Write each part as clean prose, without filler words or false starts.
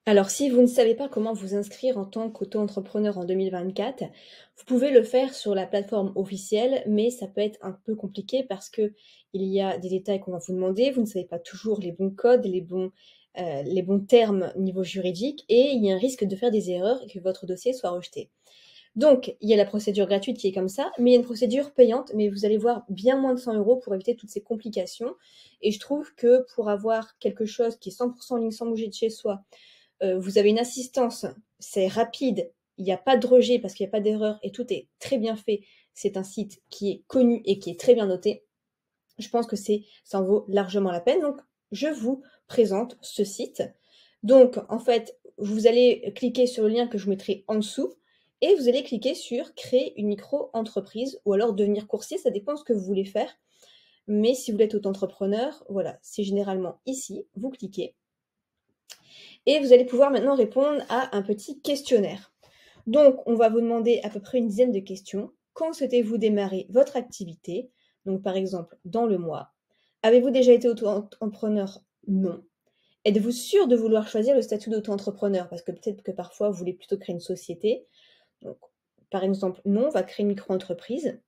Alors, si vous ne savez pas comment vous inscrire en tant qu'auto-entrepreneur en 2024, vous pouvez le faire sur la plateforme officielle, mais ça peut être un peu compliqué parce que il y a des détails qu'on va vous demander. Vous ne savez pas toujours les bons codes, les bons termes niveau juridique, et il y a un risque de faire des erreurs et que votre dossier soit rejeté. Donc, il y a la procédure gratuite qui est comme ça, mais il y a une procédure payante, mais vous allez voir bien moins de 100 € pour éviter toutes ces complications. Et je trouve que pour avoir quelque chose qui est 100% en ligne sans bouger de chez soi, vous avez une assistance, c'est rapide, il n'y a pas de rejet parce qu'il n'y a pas d'erreur et tout est très bien fait. C'est un site qui est connu et qui est très bien noté. Je pense que ça en vaut largement la peine. Donc, je vous présente ce site. Donc, en fait, vous allez cliquer sur le lien que je vous mettrai en dessous et vous allez cliquer sur créer une micro-entreprise ou alors devenir coursier, ça dépend de ce que vous voulez faire. Mais si vous êtes auto-entrepreneur, voilà, c'est généralement ici, vous cliquez et vous allez pouvoir maintenant répondre à un petit questionnaire. Donc, on va vous demander à peu près une dizaine de questions. Quand souhaitez-vous démarrer votre activité? Donc, par exemple, dans le mois. Avez-vous déjà été auto-entrepreneur? Non. Êtes-vous sûr de vouloir choisir le statut d'auto-entrepreneur? Parce que peut-être que parfois, vous voulez plutôt créer une société. Donc, par exemple, non, on va créer une micro-entreprise.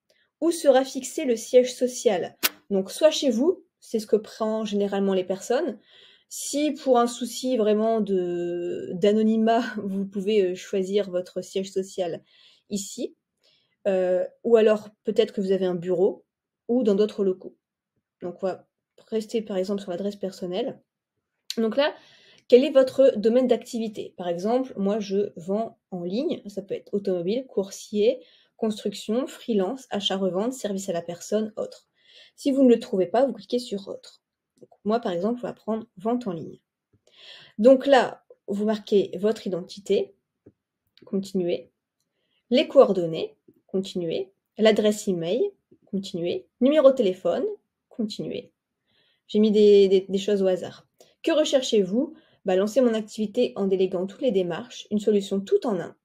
Où sera fixé le siège social? Donc, soit chez vous, c'est ce que prennent généralement les personnes. Si pour un souci vraiment d'anonymat, vous pouvez choisir votre siège social ici, ou alors peut-être que vous avez un bureau ou dans d'autres locaux. Donc on va rester par exemple sur l'adresse personnelle. Donc là, quel est votre domaine d'activité? Par exemple, moi je vends en ligne, ça peut être automobile, coursier, construction, freelance, achat-revente, service à la personne, autre. Si vous ne le trouvez pas, vous cliquez sur autre. Donc, moi par exemple, on va prendre vente en ligne. Donc là, vous marquez votre identité, continuez, les coordonnées, continuez, l'adresse email, continuez, numéro de téléphone, continuez. J'ai mis des choses au hasard. Que recherchez-vous? Lancer mon activité en déléguant toutes les démarches, une solution tout en un,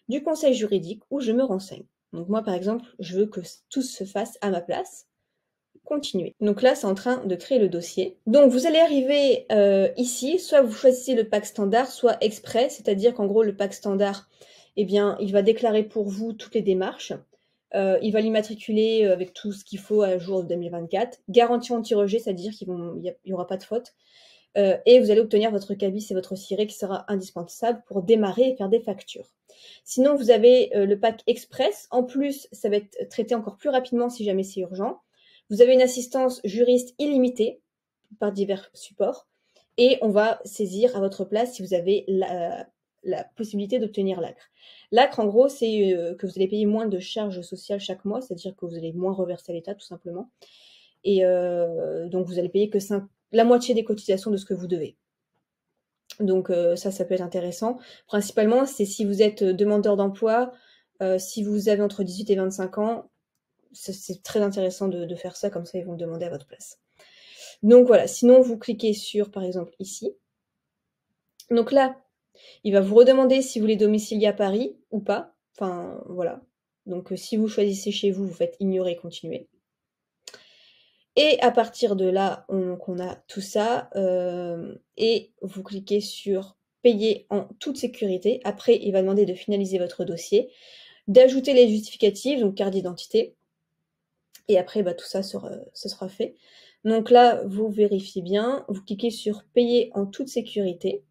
du conseil juridique où je me renseigne. Donc moi, par exemple, je veux que tout se fasse à ma place. Continuer. Donc là, c'est en train de créer le dossier. Donc vous allez arriver ici, soit vous choisissez le pack standard, soit express, c'est-à-dire qu'en gros, le pack standard, eh bien, il va déclarer pour vous toutes les démarches. Il va l'immatriculer avec tout ce qu'il faut à jour 2024. Garantie anti-rejet, c'est-à-dire qu'il n'y aura pas de faute. Et vous allez obtenir votre cabis et votre ciré qui sera indispensable pour démarrer et faire des factures. Sinon, vous avez le pack express. En plus, ça va être traité encore plus rapidement si jamais c'est urgent. Vous avez une assistance juriste illimitée par divers supports et on va saisir à votre place si vous avez la possibilité d'obtenir l'ACRE. L'ACRE, en gros, c'est que vous allez payer moins de charges sociales chaque mois, c'est-à-dire que vous allez moins reverser à l'État, tout simplement. Et donc, vous allez payer que la moitié des cotisations de ce que vous devez. Donc, ça peut être intéressant. Principalement, c'est si vous êtes demandeur d'emploi, si vous avez entre 18 et 25 ans, c'est très intéressant de faire ça, comme ça ils vont le demander à votre place. Donc voilà, sinon vous cliquez sur par exemple ici. Donc là, il va vous redemander si vous voulez domicilier à Paris ou pas. Enfin voilà. Donc si vous choisissez chez vous, vous faites ignorer, continuer. Et à partir de là, on a tout ça. Et vous cliquez sur payer en toute sécurité. Après, il va demander de finaliser votre dossier, d'ajouter les justificatifs, donc carte d'identité. Et après, tout ça ce sera fait. Donc là, vous vérifiez bien, vous cliquez sur payer en toute sécurité.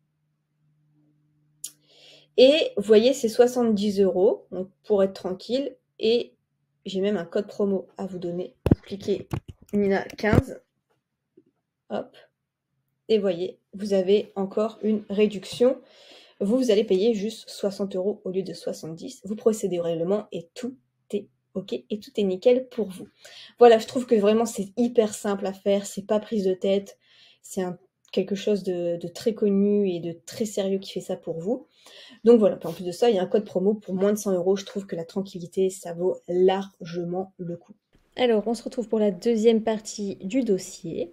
Et vous voyez, c'est 70 €, donc pour être tranquille. Et j'ai même un code promo à vous donner. Vous cliquez Nina15. Hop. Et voyez, vous avez encore une réduction. Vous allez payer juste 60 € au lieu de 70. Vous procédez au règlement et tout est OK et tout est nickel pour vous. Voilà, je trouve que vraiment c'est hyper simple à faire, c'est pas prise de tête, c'est quelque chose de très connu et de très sérieux qui fait ça pour vous. Donc voilà, en plus de ça, il y a un code promo pour moins de 100 €. Je trouve que la tranquillité, ça vaut largement le coup. Alors, on se retrouve pour la deuxième partie du dossier.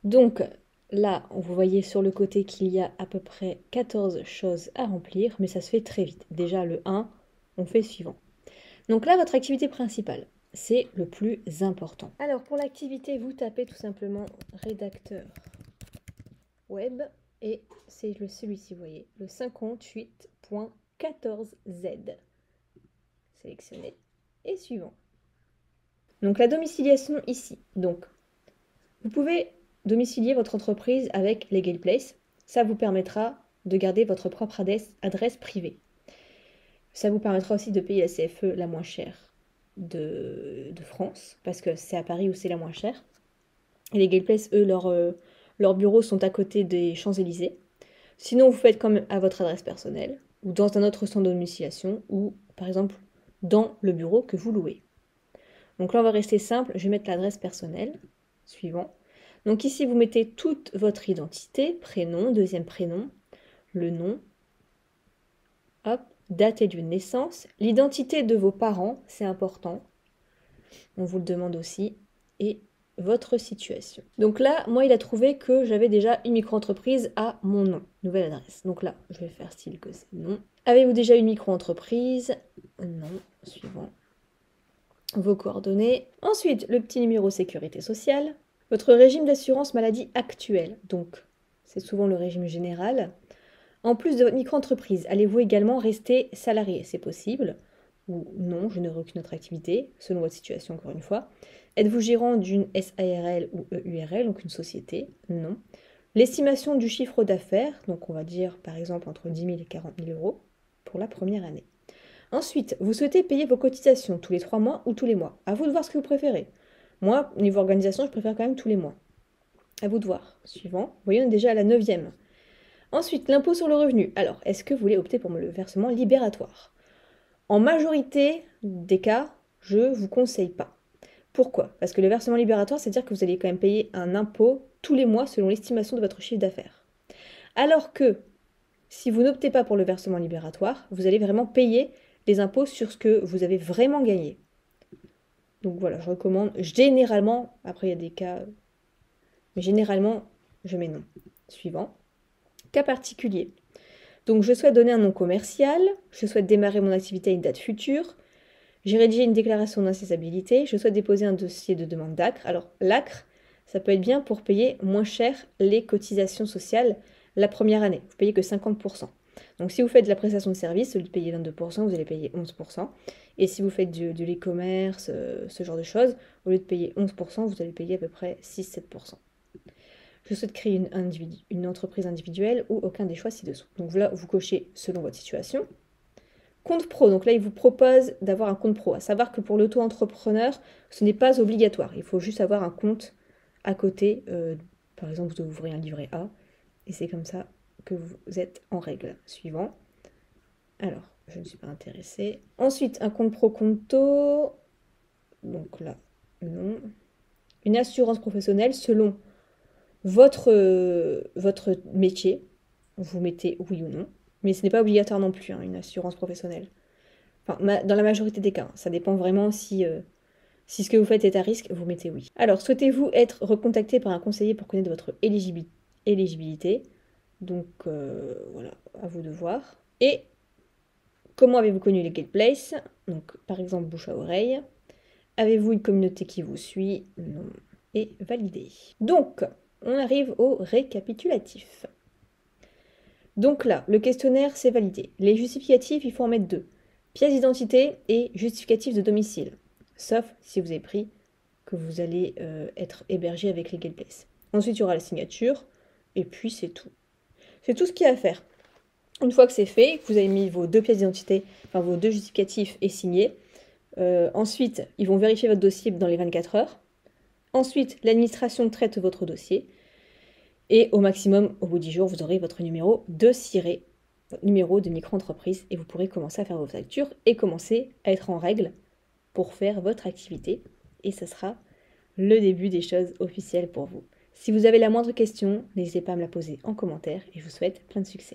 Donc là, vous voyez sur le côté qu'il y a à peu près 14 choses à remplir, mais ça se fait très vite. Déjà, le 1, on fait le suivant. Donc là, votre activité principale, c'est le plus important. Alors, pour l'activité, vous tapez tout simplement rédacteur web. Et c'est celui-ci, vous voyez, le 58.14Z. Sélectionnez et suivant. Donc la domiciliation ici. Donc, vous pouvez domicilier votre entreprise avec Legal Place. Ça vous permettra de garder votre propre adresse privée. Ça vous permettra aussi de payer la CFE la moins chère de France, parce que c'est à Paris où c'est la moins chère. Et Legal Place, eux, leurs bureaux sont à côté des Champs-Élysées. Sinon, vous faites quand même à votre adresse personnelle, ou dans un autre centre de domiciliation, ou par exemple dans le bureau que vous louez. Donc là, on va rester simple, je vais mettre l'adresse personnelle, suivant. Donc ici, vous mettez toute votre identité, prénom, deuxième prénom, le nom, hop, date et lieu de naissance, l'identité de vos parents, c'est important, on vous le demande aussi, et votre situation. Donc là, moi, il a trouvé que j'avais déjà une micro-entreprise à mon nom, nouvelle adresse. Donc là, je vais faire style que c'est non. Avez-vous déjà une micro-entreprise? Non, suivant. Vos coordonnées. Ensuite, le petit numéro sécurité sociale. Votre régime d'assurance maladie actuel, donc c'est souvent le régime général. En plus de votre micro-entreprise, allez-vous également rester salarié? C'est possible. Ou non, je n'aurai aucune autre activité, selon votre situation encore une fois. Êtes-vous gérant d'une SARL ou EURL, donc une société? Non. L'estimation du chiffre d'affaires, donc on va dire par exemple entre 10 000 et 40 000 euros pour la première année. Ensuite, vous souhaitez payer vos cotisations tous les 3 mois ou tous les mois. À vous de voir ce que vous préférez. Moi, niveau organisation, je préfère quand même tous les mois. À vous de voir. Suivant. Vous voyez, on est déjà à la 9e. Ensuite, l'impôt sur le revenu. Alors, est-ce que vous voulez opter pour le versement libératoire? En majorité des cas, je ne vous conseille pas. Pourquoi? Parce que le versement libératoire, c'est-à-dire que vous allez quand même payer un impôt tous les mois selon l'estimation de votre chiffre d'affaires. Alors que si vous n'optez pas pour le versement libératoire, vous allez vraiment payer les impôts sur ce que vous avez vraiment gagné. Donc voilà, je recommande généralement, après il y a des cas, mais généralement, je mets non. Suivant. Cas particulier. Donc je souhaite donner un nom commercial, je souhaite démarrer mon activité à une date future, j'ai rédigé une déclaration d'insaisissabilité, je souhaite déposer un dossier de demande d'ACRE. Alors l'ACRE, ça peut être bien pour payer moins cher les cotisations sociales la première année. Vous payez que 50%. Donc si vous faites de la prestation de service, au lieu de payer 22%, vous allez payer 11%. Et si vous faites de l'e-commerce, ce genre de choses, au lieu de payer 11%, vous allez payer à peu près 6-7%. Je souhaite créer une entreprise individuelle ou aucun des choix ci-dessous. Donc là, vous cochez selon votre situation. Compte pro, donc là, il vous propose d'avoir un compte pro. À savoir que pour l'auto-entrepreneur, ce n'est pas obligatoire. Il faut juste avoir un compte à côté. Par exemple, vous ouvrez un livret A. Et c'est comme ça que vous êtes en règle. Suivant. Alors, je ne suis pas intéressée. Ensuite, un compte pro conto. Donc là, non. Une assurance professionnelle selon votre métier. Vous mettez oui ou non. Mais ce n'est pas obligatoire non plus, hein, une assurance professionnelle. Enfin, dans la majorité des cas. Ça dépend vraiment si ce que vous faites est à risque, vous mettez oui. Alors, souhaitez-vous être recontacté par un conseiller pour connaître votre éligibilité? Donc, voilà, à vous de voir. Et comment avez-vous connu Legal Place? Donc, par exemple, bouche à oreille. Avez-vous une communauté qui vous suit? Non. Et validé. Donc, on arrive au récapitulatif. Donc là, le questionnaire, c'est validé. Les justificatifs, il faut en mettre 2. Pièce d'identité et justificatif de domicile. Sauf si vous avez pris que vous allez être hébergé avec Legal Place. Ensuite, il y aura la signature. Et puis, c'est tout. C'est tout ce qu'il y a à faire. Une fois que c'est fait, que vous avez mis vos 2 pièces d'identité, enfin vos 2 justificatifs et signé. Ensuite, ils vont vérifier votre dossier dans les 24 heures. Ensuite, l'administration traite votre dossier. Et au maximum, au bout de 10 jours, vous aurez votre numéro de ciré, votre numéro de micro-entreprise, et vous pourrez commencer à faire vos factures et commencer à être en règle pour faire votre activité. Et ce sera le début des choses officielles pour vous. Si vous avez la moindre question, n'hésitez pas à me la poser en commentaire et je vous souhaite plein de succès.